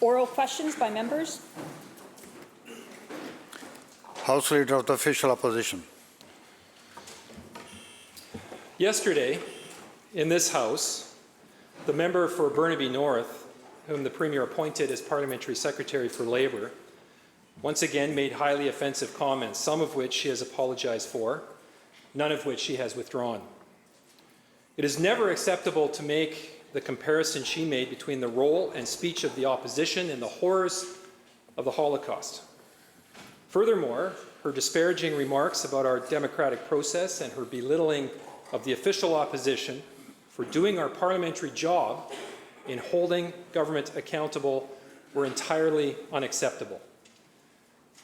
Oral questions by members. House Leader of the Official Opposition. Yesterday, in this House, the member for Burnaby North, whom the Premier appointed as Parliamentary Secretary for Labour, once again made highly offensive comments, some of which she has apologized for, none of which she has withdrawn. It is never acceptable to make the comparison she made between the role and speech of the opposition and the horrors of the Holocaust. Furthermore, her disparaging remarks about our democratic process and her belittling of the official opposition for doing our parliamentary job in holding government accountable were entirely unacceptable.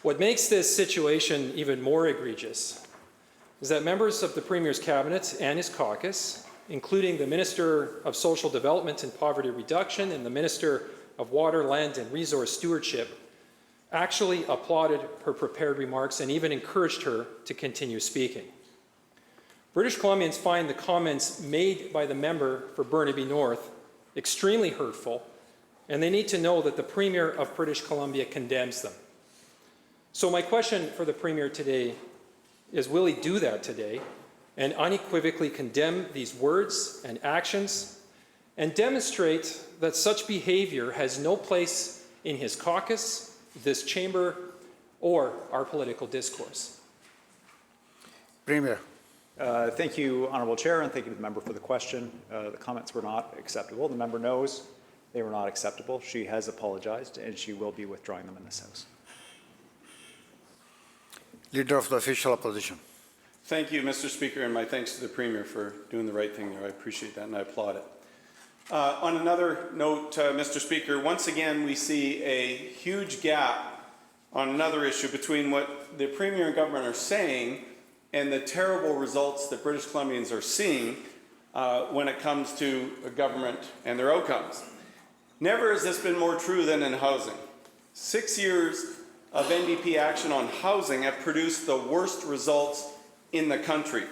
What makes this situation even more egregious is that members of the Premier's cabinet and his caucus, including the Minister of Social Development and Poverty Reduction and the Minister of Water, Land and Resource Stewardship, actually applauded her prepared remarks and even encouraged her to continue speaking. British Columbians find the comments made by the member for Burnaby North extremely hurtful, and they need to know that the Premier of British Columbia condemns them. So my question for the Premier today is, will he do that today and unequivocally condemn these words and actions and demonstrate that such behavior has no place in his caucus, this chamber, or our political discourse? Premier. Thank you, Honourable Chair, and thank you to the member for the question. The comments were not acceptable. The member knows they were not acceptable. She has apologized, and she will be withdrawing them in this House. Leader of the Official Opposition. Thank you, Mr. Speaker, and my thanks to the Premier for doing the right thing there. I appreciate that, and I applaud it. On another note, Mr. Speaker, once again we see a huge gap on another issue between what the Premier and government are saying and the terrible results that British Columbians are seeing when it comes to government and their outcomes. Never has this been more true than in housing. 6 years of NDP action on housing have produced the worst results in the country.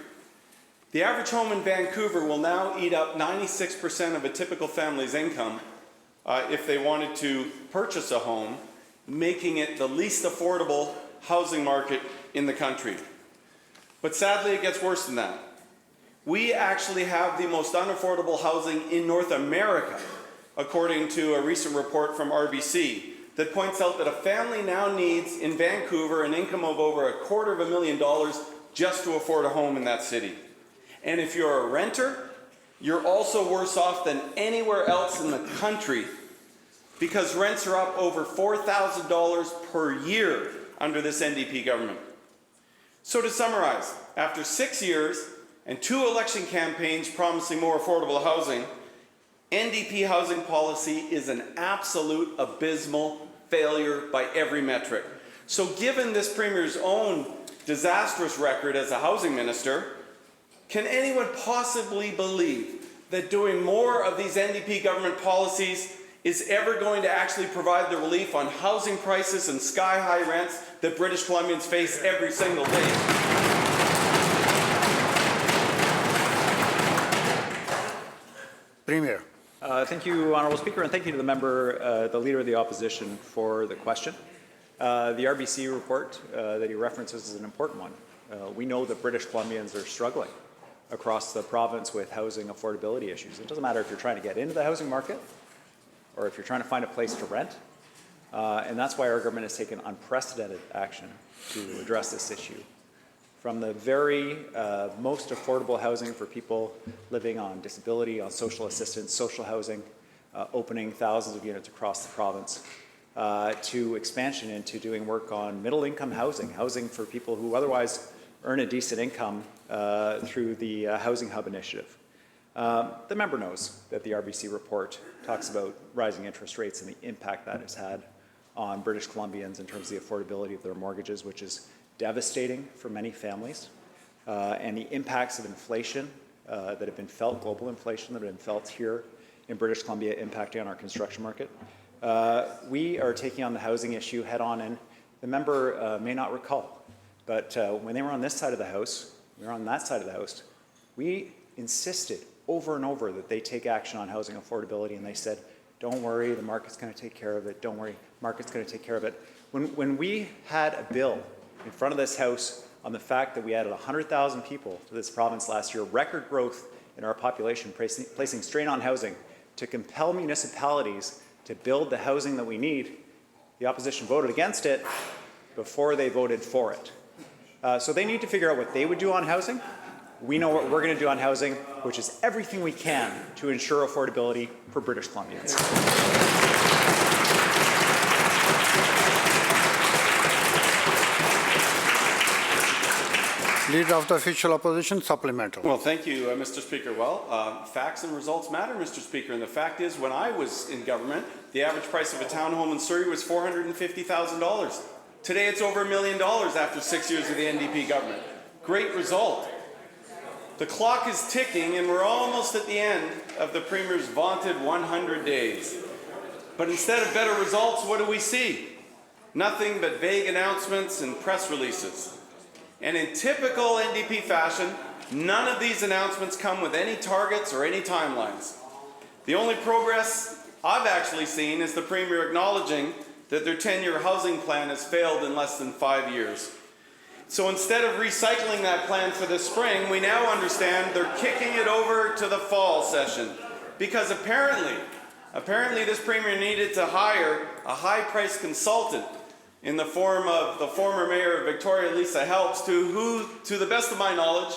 The average home in Vancouver will now eat up 96% of a typical family's income if they wanted to purchase a home, making it the least affordable housing market in the country. But sadly, it gets worse than that. We actually have the most unaffordable housing in North America, according to a recent report from RBC that points out that a family now needs in Vancouver an income of over $250,000 just to afford a home in that city. And if you're a renter, you're also worse off than anywhere else in the country because rents are up over $4,000 per year under this NDP government. So to summarize, after 6 years and 2 election campaigns promising more affordable housing, NDP housing policy is an absolute abysmal failure by every metric. So given this Premier's own disastrous record as a housing minister, can anyone possibly believe that doing more of these NDP government policies is ever going to actually provide the relief on housing prices and sky-high rents that British Columbians face every single day? Premier. Thank you, Honourable Speaker, and thank you to the member, the Leader of the Opposition, for the question. The RBC report that he references is an important one. We know that British Columbians are struggling across the province with housing affordability issues. It doesn't matter if you're trying to get into the housing market or if you're trying to find a place to rent. And that's why our government has taken unprecedented action to address this issue. From the very most affordable housing for people living on disability, on social assistance, social housing, opening thousands of units across the province, to expansion into doing work on middle-income housing, housing for people who otherwise earn a decent income through the Housing Hub initiative. The member knows that the RBC report talks about rising interest rates and the impact that has had on British Columbians in terms of the affordability of their mortgages, which is devastating for many families, and the impacts of inflation that have been felt, global inflation that have been felt here in British Columbia, impacting on our construction market. We are taking on the housing issue head on, and the member may not recall, but when they were on this side of the House, we were on that side of the House, we insisted over and over that they take action on housing affordability, and they said, Don't worry, the market's going to take care of it. Don't worry, market's going to take care of it. When we had a bill in front of this House on the fact that we added 100,000 people to this province last year, record growth in our population, placing strain on housing to compel municipalities to build the housing that we need, the opposition voted against it before they voted for it. So they need to figure out what they would do on housing. We know what we're going to do on housing, which is everything we can to ensure affordability for British Columbians. Leader of the Official Opposition, supplemental. Well, thank you, Mr. Speaker. Well, facts and results matter, Mr. Speaker. And the fact is, when I was in government, the average price of a townhome in Surrey was $450,000. Today, it's over $1 million after 6 years of the NDP government. Great result. The clock is ticking, and we're almost at the end of the Premier's vaunted 100 days. But instead of better results, what do we see? Nothing but vague announcements and press releases. And in typical NDP fashion, none of these announcements come with any targets or any timelines. The only progress I've actually seen is the Premier acknowledging that their 10-year housing plan has failed in less than 5 years. So instead of recycling that plan for this spring, we now understand they're kicking it over to the fall session. Because apparently this Premier needed to hire a high-priced consultant in the form of the former Mayor of Victoria, Lisa Helps, who, to the best of my knowledge,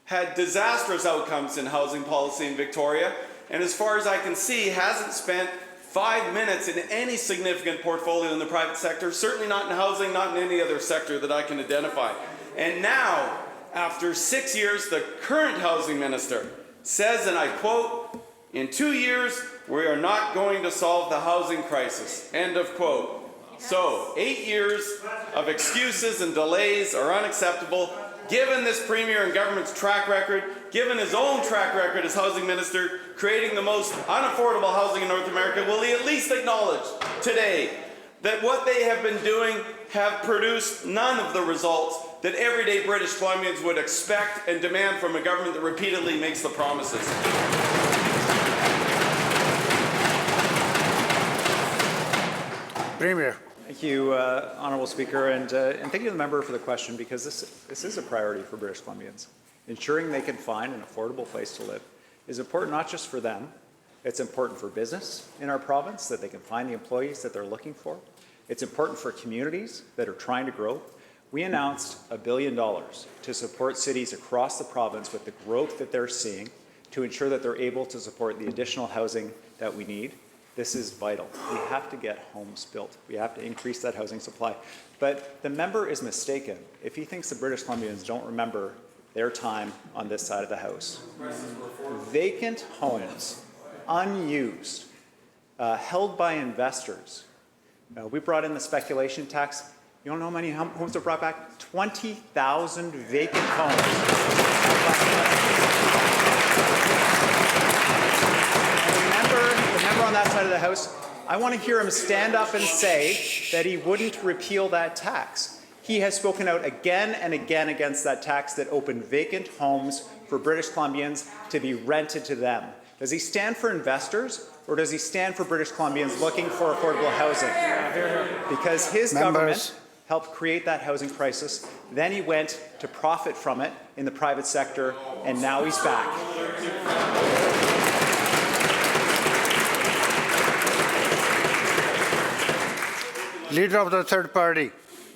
had disastrous outcomes in housing policy in Victoria, and as far as I can see, hasn't spent 5 minutes in any significant portfolio in the private sector, certainly not in housing, not in any other sector that I can identify. And now, after 6 years, the current housing minister says, and I quote, "In 2 years, we are not going to solve the housing crisis," end of quote. So, 8 years of excuses and delays are unacceptable. Given this Premier and government's track record, given his own track record as housing minister, creating the most unaffordable housing in North America, will he at least acknowledge today that what they have been doing have produced none of the results that everyday British Columbians would expect and demand from a government that repeatedly makes the promises? Premier. Thank you, Honourable Speaker, and thank you to the member for the question, because this is a priority for British Columbians. Ensuring they can find an affordable place to live is important not just for them, it's important for business in our province, that they can find the employees that they're looking for. It's important for communities that are trying to grow. We announced $1 billion to support cities across the province with the growth that they're seeing to ensure that they're able to support the additional housing that we need. This is vital. We have to get homes built. We have to increase that housing supply. But the member is mistaken if he thinks the British Columbians don't remember their time on this side of the House. Vacant homes, unused, held by investors. We brought in the speculation tax. You don't know how many homes were brought back? 20,000 vacant homes. On that side of the House, I want to hear him stand up and say that he wouldn't repeal that tax. He has spoken out again and again against that tax that opened vacant homes for British Columbians to be rented to them. Does he stand for investors, or does he stand for British Columbians looking for affordable housing? Because his government helped create that housing crisis, then he went to profit from it in the private sector, and now he's back. Leader of the Third Party.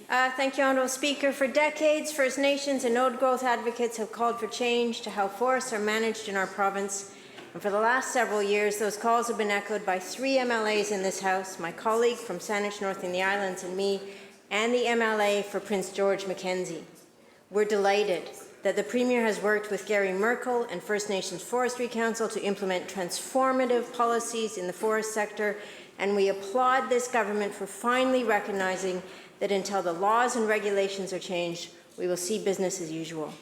Thank you, Honourable Speaker. For decades, First Nations and node growth advocates have called for change to how forests are managed in our province. And for the last several years, those calls have been echoed by 3 MLAs in this House, my colleague from Saanich North in the Islands and me, and the MLA for Prince George Mackenzie. We're delighted that the Premier has worked with Gary Merkel and First Nations Forestry Council to implement transformative policies in the forest sector, and we applaud this government for finally recognizing that until the laws and regulations are changed, we will see business as usual.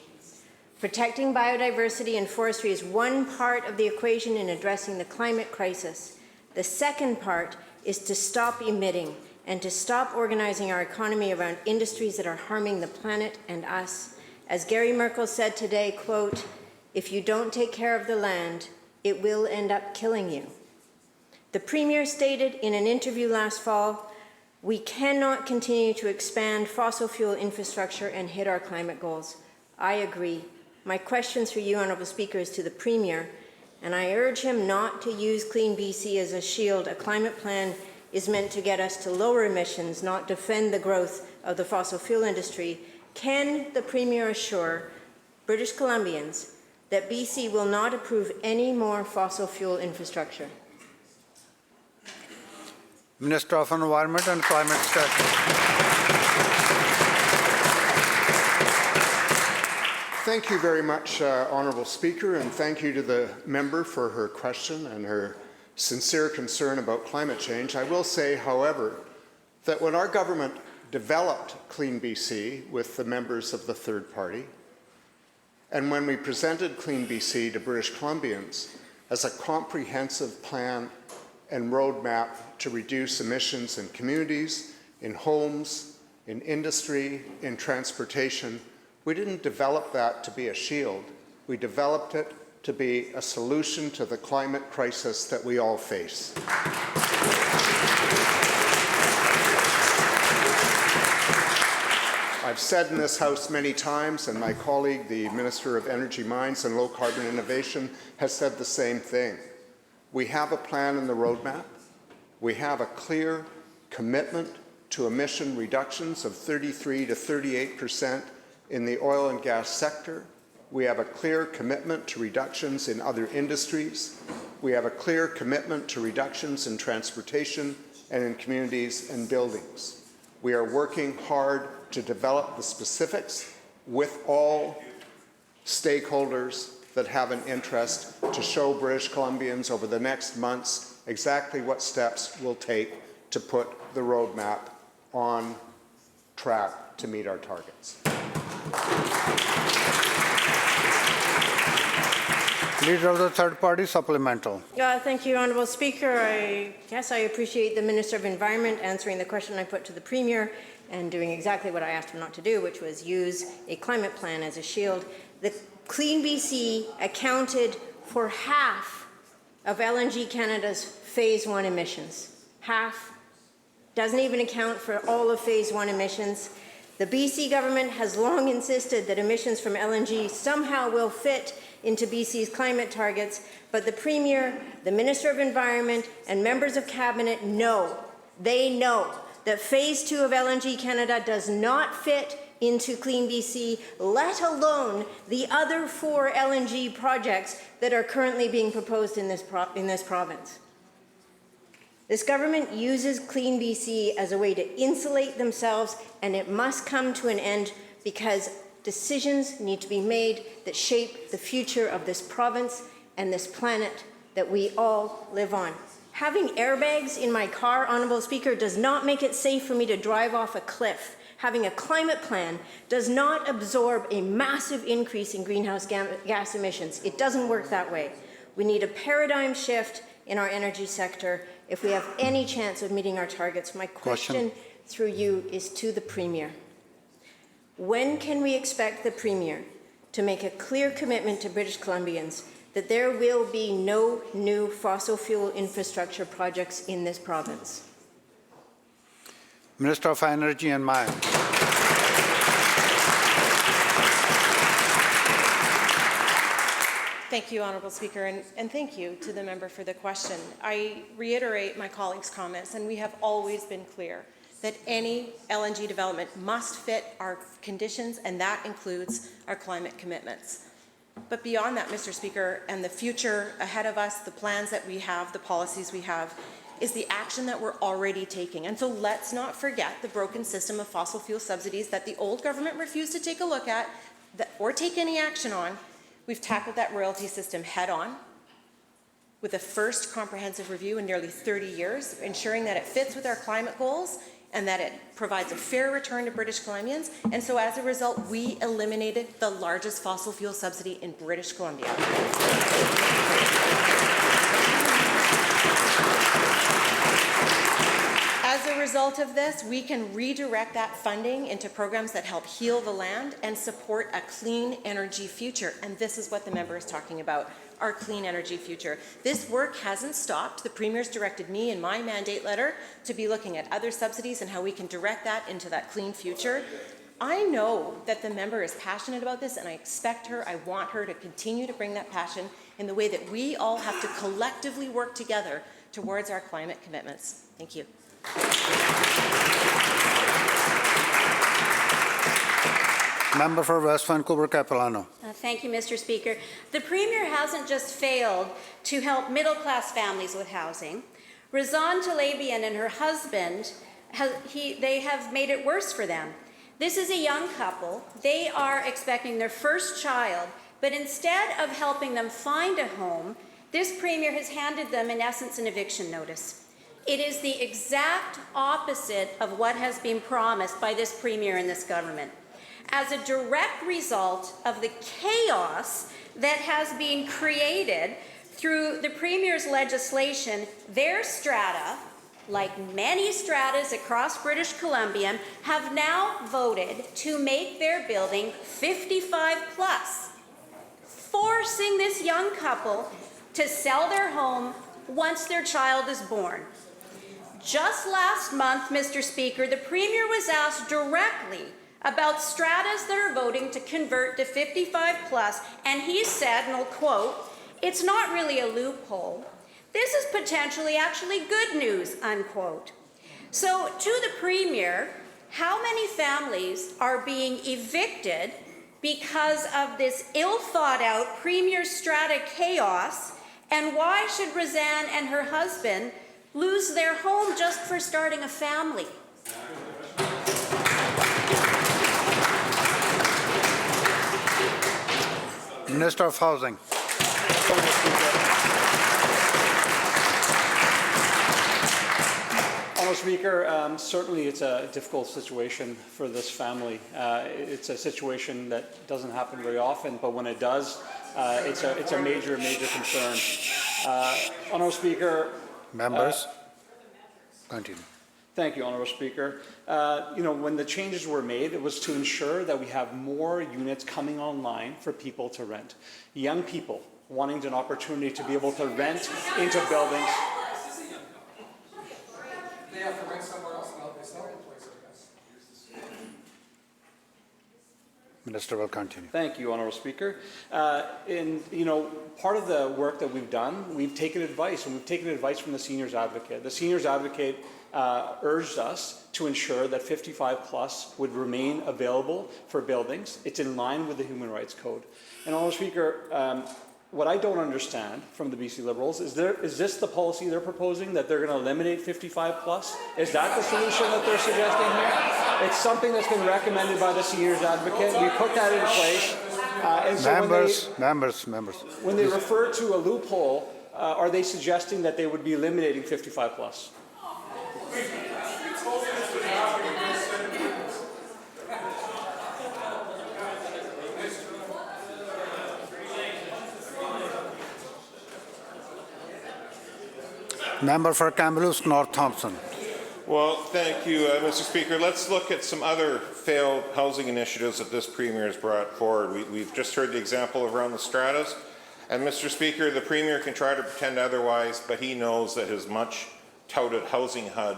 Protecting biodiversity and forestry is one part of the equation in addressing the climate crisis. The second part is to stop emitting and to stop organizing our economy around industries that are harming the planet and us. As Gary Merkel said today, quote, "If you don't take care of the land, it will end up killing you." The Premier stated in an interview last fall, we cannot continue to expand fossil fuel infrastructure and hit our climate goals. I agree. My question through you, Honourable Speaker, is to the Premier, and I urge him not to use Clean BC as a shield. A climate plan is meant to get us to lower emissions, not defend the growth of the fossil fuel industry. Can the Premier assure British Columbians that BC will not approve any more fossil fuel infrastructure? Minister of Environment and Climate Strategy. Thank you very much, Honourable Speaker, and thank you to the member for her question and her sincere concern about climate change. I will say, however, that when our government developed Clean BC with the members of the third party, and when we presented Clean BC to British Columbians as a comprehensive plan and roadmap to reduce emissions in communities, in homes, in industry, in transportation, we didn't develop that to be a shield. We developed it to be a solution to the climate crisis that we all face. I've said in this House many times, and my colleague, the Minister of Energy, Mines and Low Carbon Innovation, has said the same thing. We have a plan in the roadmap. We have a clear commitment to emission reductions of 33 to 38% in the oil and gas sector. We have a clear commitment to reductions in other industries. We have a clear commitment to reductions in transportation and in communities and buildings. We are working hard to develop the specifics with all stakeholders that have an interest to show British Columbians over the next months exactly what steps we'll take to put the roadmap on track to meet our targets. Leader of the third party, supplemental. Thank you, Honourable Speaker. I appreciate the Minister of Environment answering the question I put to the Premier and doing exactly what I asked him not to do, which was use a climate plan as a shield. The Clean BC accounted for half of LNG Canada's Phase 1 emissions. Half. Doesn't even account for all of Phase 1 emissions. The BC government has long insisted that emissions from LNG somehow will fit into BC's climate targets, but the Premier, the Minister of Environment, and members of Cabinet know, they know that Phase 2 of LNG Canada does not fit into Clean BC, let alone the other 4 LNG projects that are currently being proposed in this province. This government uses Clean BC as a way to insulate themselves, and it must come to an end because decisions need to be made that shape the future of this province and this planet that we all live on. Having airbags in my car, Honourable Speaker, does not make it safe for me to drive off a cliff. Having a climate plan does not absorb a massive increase in greenhouse gas emissions. It doesn't work that way. We need a paradigm shift in our energy sector if we have any chance of meeting our targets. My question through you is to the Premier. When can we expect the Premier to make a clear commitment to British Columbians that there will be no new fossil fuel infrastructure projects in this province? Minister of Energy and Mines. Thank you, Honourable Speaker, and thank you to the member for the question. I reiterate my colleague's comments, and we have always been clear that any LNG development must fit our conditions, and that includes our climate commitments. But beyond that, Mr. Speaker, and the future ahead of us, the plans that we have, the policies we have, is the action that we're already taking. And so let's not forget the broken system of fossil fuel subsidies that the old government refused to take a look at or take any action on. We've tackled that royalty system head on with the first comprehensive review in nearly 30 years, ensuring that it fits with our climate goals and that it provides a fair return to British Columbians. And so as a result, we eliminated the largest fossil fuel subsidy in British Columbia. As a result of this, we can redirect that funding into programs that help heal the land and support a clean energy future. And this is what the member is talking about, our clean energy future. This work hasn't stopped. The Premier's directed me in my mandate letter to be looking at other subsidies and how we can direct that into that clean future. I know that the member is passionate about this, and I expect her, I want her to continue to bring that passion in the way that we all have to collectively work together towards our climate commitments. Thank you. Member for West Vancouver Capilano. Thank you, Mr. Speaker. The Premier hasn't just failed to help middle-class families with housing. Razan Talabian and her husband, they have made it worse for them. This is a young couple. They are expecting their first child, but instead of helping them find a home, this Premier has handed them, in essence, an eviction notice. It is the exact opposite of what has been promised by this Premier and this government. As a direct result of the chaos that has been created through the Premier's legislation, their strata, like many stratas across British Columbia, have now voted to make their building 55 plus, forcing this young couple to sell their home once their child is born. Just last month, Mr. Speaker, the Premier was asked directly about stratas that are voting to convert to 55 plus, and he said, and I'll quote, "It's not really a loophole. This is potentially actually good news," unquote. So to the Premier, how many families are being evicted because of this ill-thought-out Premier strata chaos, and why should Razan and her husband lose their home just for starting a family? Minister of Housing. Honourable Speaker, certainly it's a difficult situation for this family. It's a situation that doesn't happen very often, but when it does, it's a major concern. Honourable Speaker. Members, continue. Thank you, Honourable Speaker. When the changes were made, it was to ensure that we have more units coming online for people to rent. Young people wanting an opportunity to be able to rent into buildings. They have to rent somewhere else and help they sell the place, I guess. Minister will continue. Thank you, Honourable Speaker. Part of the work that we've done, we've taken advice, and we've taken advice from the Seniors Advocate. The Seniors Advocate urged us to ensure that 55 plus would remain available for buildings. It's in line with the Human Rights Code. And Honourable Speaker, what I don't understand from the BC Liberals is this the policy they're proposing, that they're going to eliminate 55 plus? Is that the solution that they're suggesting here? It's something that's been recommended by the Seniors Advocate. We put that in place. And so members. When they refer to a loophole, are they suggesting that they would be eliminating 55 plus? Member for Kamloops North Thompson. Well, thank you, Mr. Speaker. Let's look at some other failed housing initiatives that this Premier has brought forward. We've just heard the example around the stratas. And Mr. Speaker, the Premier can try to pretend otherwise, but he knows that his much touted housing HUD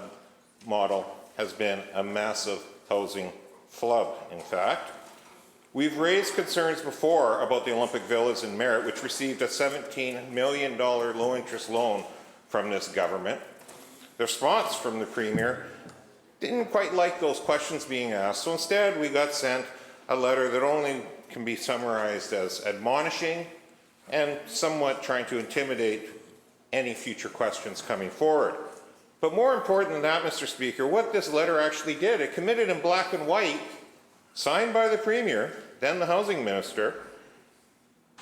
model has been a massive housing flub, in fact. We've raised concerns before about the Olympic Villas in Merritt, which received a $17 million low-interest loan from this government. The response from the Premier didn't quite like those questions being asked, so instead we got sent a letter that only can be summarized as admonishing and somewhat trying to intimidate any future questions coming forward. But more important than that, Mr. Speaker, what this letter actually did, it committed in black and white, signed by the Premier, then the Housing Minister,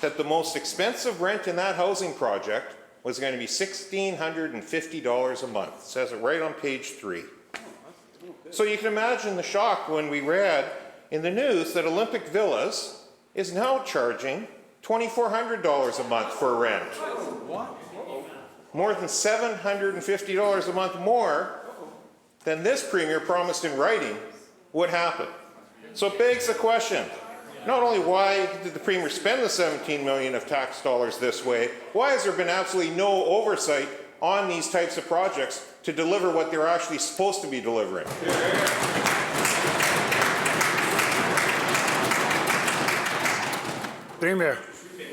that the most expensive rent in that housing project was going to be $1,650 a month. It says it right on page 3. So you can imagine the shock when we read in the news that Olympic Villas is now charging $2,400 a month for rent. More than $750 a month more than this Premier promised in writing would happen. So it begs the question, not only why did the Premier spend the $17 million of tax dollars this way, why has there been absolutely no oversight on these types of projects to deliver what they're actually supposed to be delivering? Premier.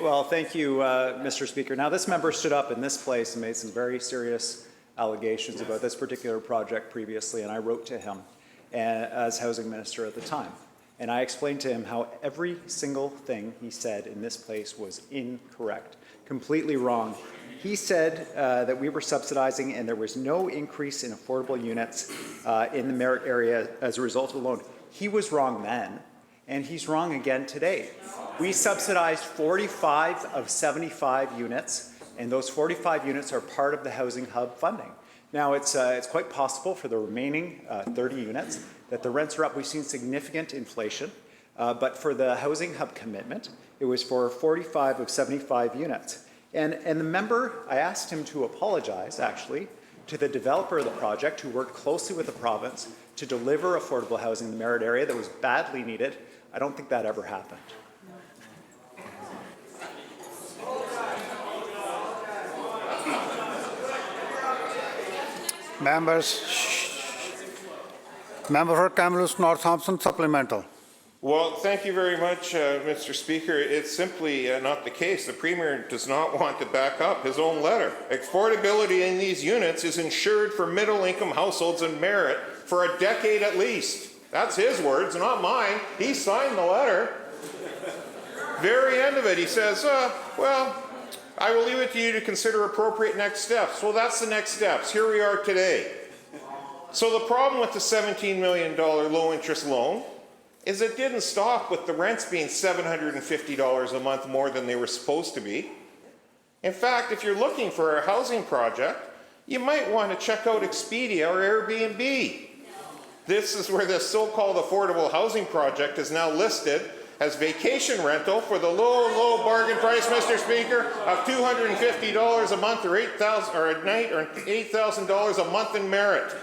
Well, thank you, Mr. Speaker. Now, this member stood up in this place and made some very serious allegations about this particular project previously, and I wrote to him as housing minister at the time. And I explained to him how every single thing he said in this place was incorrect, completely wrong. He said that we were subsidizing and there was no increase in affordable units in the Merritt area as a result of the loan. He was wrong then, and he's wrong again today. We subsidized 45 of 75 units, and those 45 units are part of the Housing Hub funding. Now, it's quite possible for the remaining 30 units that the rents are up. We've seen significant inflation, but for the Housing Hub commitment, it was for 45 of 75 units. And the member, I asked him to apologize, actually, to the developer of the project who worked closely with the province to deliver affordable housing in the Merritt area that was badly needed. I don't think that ever happened. Members. Member for Kamloops North Thompson, supplemental. Well, thank you very much, Mr. Speaker. It's simply not the case. The Premier does not want to back up his own letter. Affordability in these units is ensured for middle-income households in Merritt for a decade at least. That's his words, not mine. He signed the letter. Very end of it, he says, well, I will leave it to you to consider appropriate next steps. Well, that's the next steps. Here we are today. So the problem with the $17 million low-interest loan is it didn't stop with the rents being $750 a month more than they were supposed to be. In fact, if you're looking for a housing project, you might want to check out Expedia or Airbnb. This is where this so-called affordable housing project is now listed as vacation rental for the low bargain price, Mr. Speaker, of $250 a month or $8,000 or a night or $8,000 a month in Merritt.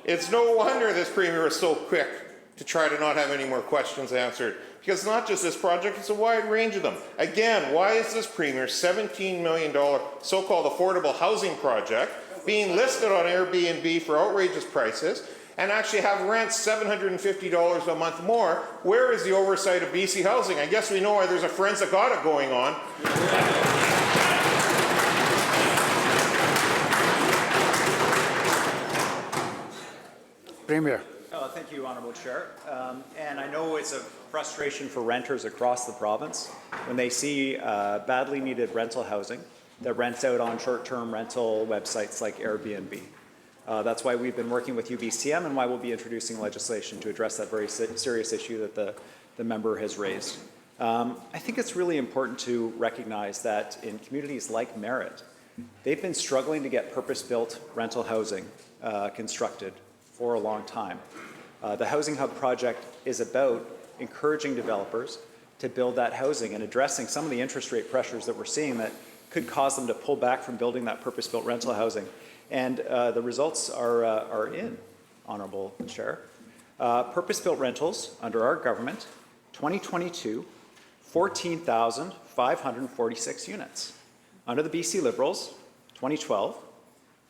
It's no wonder this Premier is so quick to try to not have any more questions answered. Because not just this project, it's a wide range of them. Again, why is this Premier's $17 million so-called affordable housing project being listed on Airbnb for outrageous prices and actually have rents $750 a month more? Where is the oversight of BC Housing? I guess we know why there's a forensic audit going on. Premier. Thank you, Honourable Chair. And I know it's a frustration for renters across the province when they see badly needed rental housing that rents out on short-term rental websites like Airbnb. That's why we've been working with UBCM and why we'll be introducing legislation to address that very serious issue that the member has raised. I think it's really important to recognize that in communities like Merritt, they've been struggling to get purpose-built rental housing constructed for a long time. The Housing Hub project is about encouraging developers to build that housing and addressing some of the interest rate pressures that we're seeing that could cause them to pull back from building that purpose-built rental housing. And the results are in, Honourable Chair. Purpose-built rentals under our government, 2022, 14,546 units. Under the BC Liberals, 2012,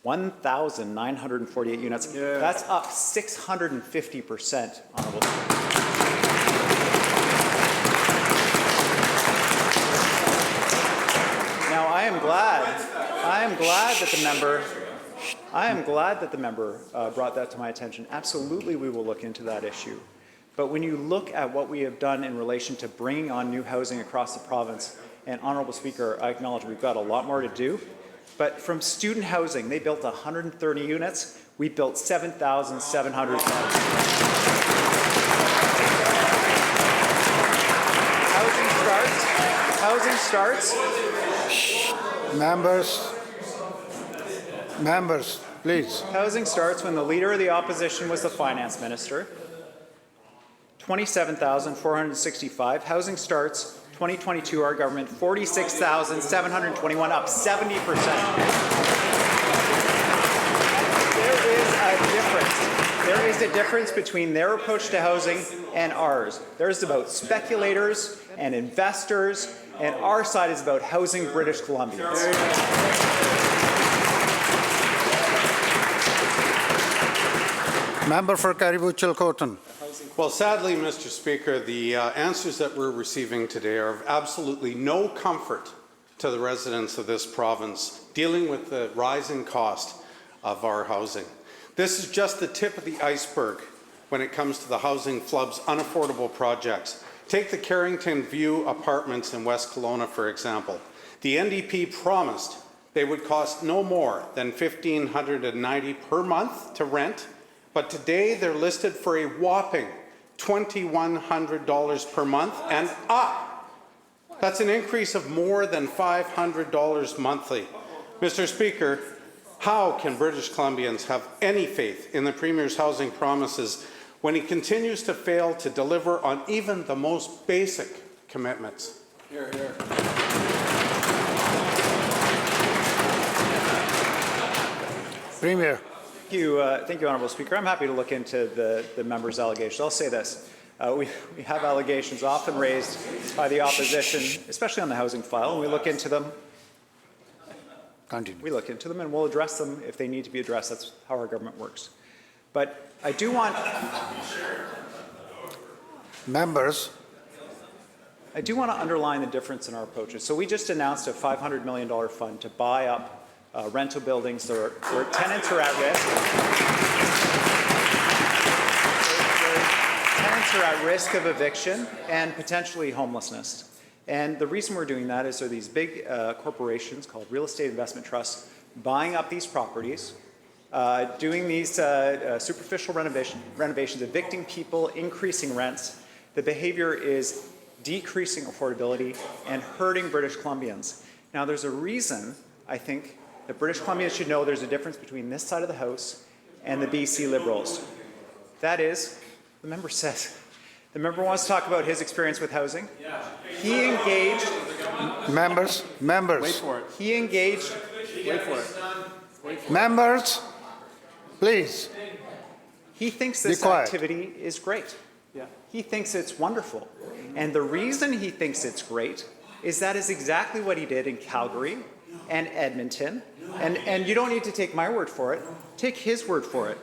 1,948 units. Yeah. That's up 650%, Honourable Chair. Now, I am glad that the member brought that to my attention. Absolutely, we will look into that issue. But when you look at what we have done in relation to bringing on new housing across the province, and Honourable Speaker, I acknowledge we've got a lot more to do, but from student housing, they built 130 units. We built 7,700. Housing starts. Members, please. Housing starts when the Leader of the Opposition was the Finance Minister. 27,465. Housing starts 2022, our government, 46,721, up 70%. There is a difference. a difference between their approach to housing and ours. Theirs is about speculators and investors, and our side is about housing British Columbians. Member for Caribou-Chilcotin. Well, sadly, Mr. Speaker, the answers that we're receiving today are of absolutely no comfort to the residents of this province dealing with the rising cost of our housing. This is just the tip of the iceberg when it comes to the housing flub's unaffordable projects. Take the Carrington View apartments in West Kelowna, for example. The NDP promised they would cost no more than $1,590 per month to rent, but today they're listed for a whopping $2,100 per month and up. That's an increase of more than $500 monthly. Mr. Speaker, how can British Columbians have any faith in the Premier's housing promises when he continues to fail to deliver on even the most basic commitments? Here, here. Premier. Thank you, Honourable Speaker. I'm happy to look into the member's allegations. I'll say this. We have allegations often raised by the opposition, especially on the housing file, and we look into them. Continue. We look into them and we'll address them if they need to be addressed. That's how our government works. But I do want... Members. I do want to underline the difference in our approaches. So we just announced a $500 million fund to buy up rental buildings where tenants are at risk. Tenants are at risk of eviction and potentially homelessness. And the reason we're doing that is there are these big corporations called real estate investment trusts buying up these properties, doing these superficial renovations, evicting people, increasing rents. The behavior is decreasing affordability and hurting British Columbians. Now, there's a reason, I think, that British Columbians should know there's a difference between this side of the House and the BC Liberals. That is, the member says, the member wants to talk about his experience with housing. He engaged... Members. Wait for it. He engaged... Wait for it. Members, please. He thinks this activity is great. Yeah. He thinks it's wonderful. And the reason he thinks it's great is that is exactly what he did in Calgary and Edmonton. And you don't need to take my word for it. Take his word for it.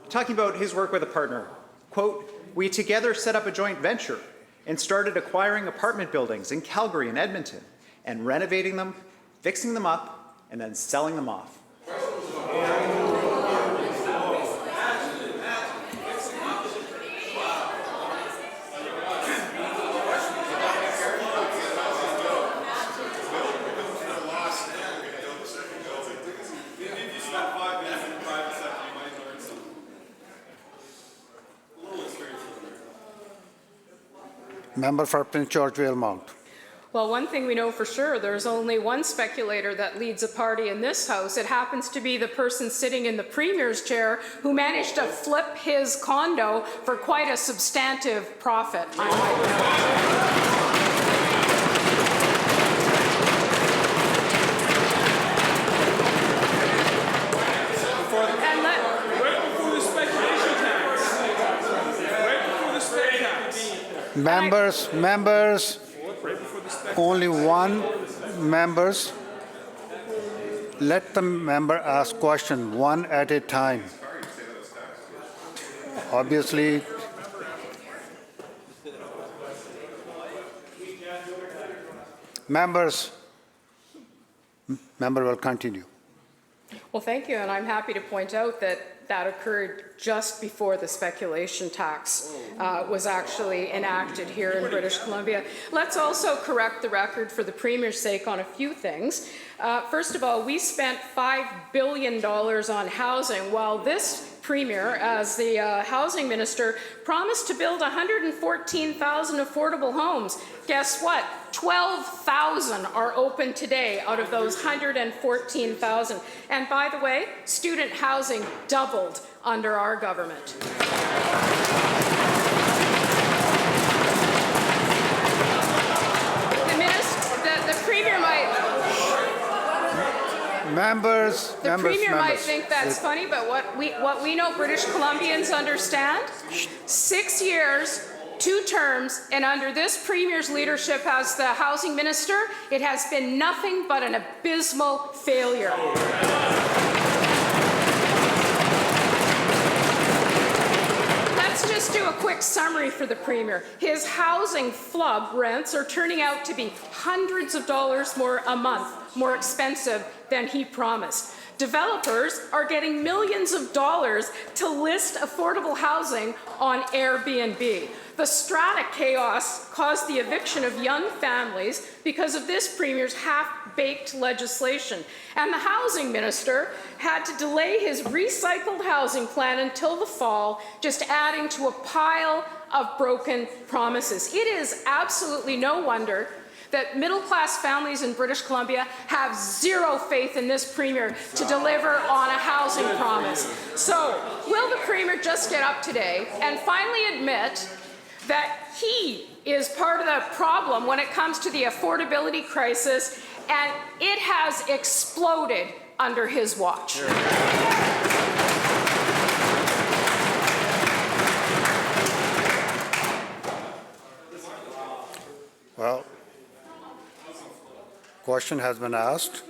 Talking about his work with a partner. Quote, "We together set up a joint venture and started acquiring apartment buildings in Calgary and Edmonton and renovating them, fixing them up, and then selling them off." Member for Prince George Valemount. Well, one thing we know for sure, there's only one speculator that leads a party in this House. It happens to be the person sitting in the Premier's chair who managed to flip his condo for quite a substantive profit. Members, only one members. Let the member ask question one at a time. Obviously, member will continue. Well, thank you, and I'm happy to point out that that occurred just before the speculation tax was actually enacted here in British Columbia. Let's also correct the record for the Premier's sake on a few things. First of all, we spent $5 billion on housing, while this Premier, as the housing minister, promised to build 114,000 affordable homes. Guess what? 12,000 are open today out of those 114,000. And by the way, student housing doubled under our government. The Premier might... Members, The members, Premier might members. think that's funny, but what we know British Columbians understand, 6 years, 2 terms, and under this Premier's leadership as the Housing Minister, it has been nothing but an abysmal failure. Let's just do a quick summary for the Premier. His housing flub rents are turning out to be hundreds of dollars more a month, more expensive than he promised. Developers are getting millions of dollars to list affordable housing on Airbnb. The strata chaos caused the eviction of young families because of this Premier's half-baked legislation. And the Housing Minister had to delay his recycled housing plan until the fall, just adding to a pile of broken promises. It is absolutely no wonder that middle-class families in British Columbia have zero faith in this Premier to deliver on a housing promise. So, will the Premier just get up today and finally admit that he is part of the problem when it comes to the affordability crisis, and it has exploded under his watch? Well, question has been asked.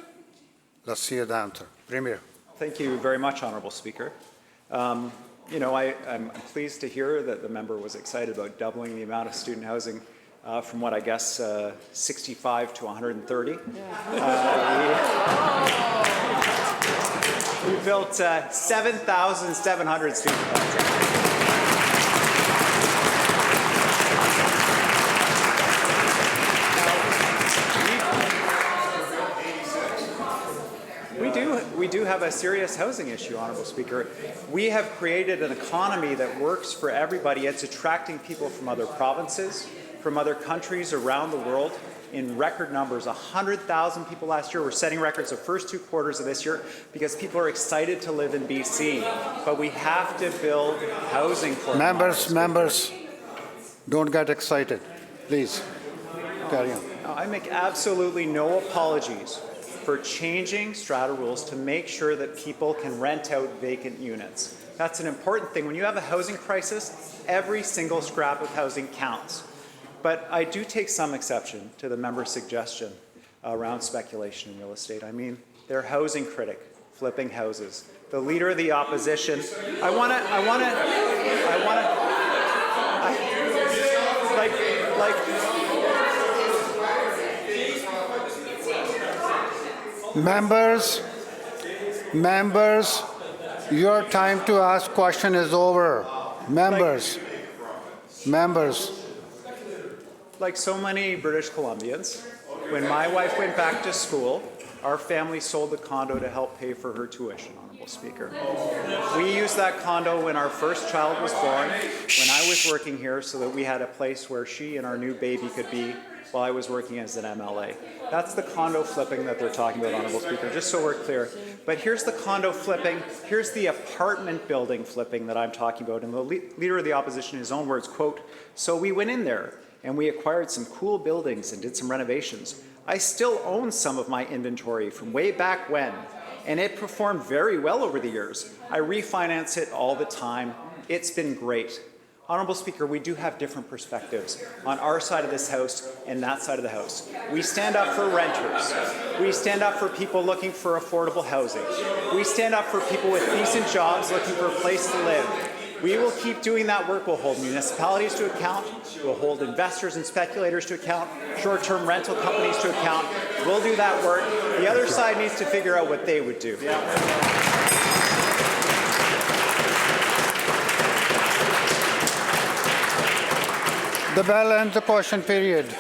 Let's see the answer. Premier. Thank you very much, Honourable Speaker. You know, I'm pleased to hear that the member was excited about doubling the amount of student housing from what I guess 65 to 130. We built 7,700 student housing. We do have a serious housing issue, Honourable Speaker. We have created an economy that works for everybody. It's attracting people from other provinces, from other countries around the world in record numbers. 100,000 people last year. We're setting records the first 2 quarters of this year because people are excited to live in BC. But we have to build housing for Members, don't get excited. Please, carry on. I make absolutely no apologies for changing strata rules to make sure that people can rent out vacant units. That's an important thing. When you have a housing crisis, every single scrap of housing counts. But I do take some exception to the member's suggestion around speculation in real estate. I mean, they're housing critic, flipping houses. The leader of the opposition, Members, your time to ask question is over. Members. Like so many British Columbians, when my wife went back to school, our family sold the condo to help pay for her tuition, Honourable Speaker. We used that condo when our first child was born, when I was working here, so that we had a place where she and our new baby could be while I was working as an MLA. That's the condo flipping that they're talking about, Honourable Speaker, just so we're clear. But here's the condo flipping, here's the apartment building flipping that I'm talking about. And the Leader of the Opposition, in his own words, quote, "So we went in there and we acquired some cool buildings and did some renovations. I still own some of my inventory from way back when, and it performed very well over the years. I refinance it all the time. It's been great." Honourable Speaker, we do have different perspectives on our side of this House and that side of the House. We stand up for renters. We stand up for people looking for affordable housing. We stand up for people with decent jobs looking for a place to live. We will keep doing that work. We'll hold municipalities to account. We'll hold investors and speculators to account, short-term rental companies to account. We'll do that work. The other side needs to figure out what they would do. The bell ends the question period.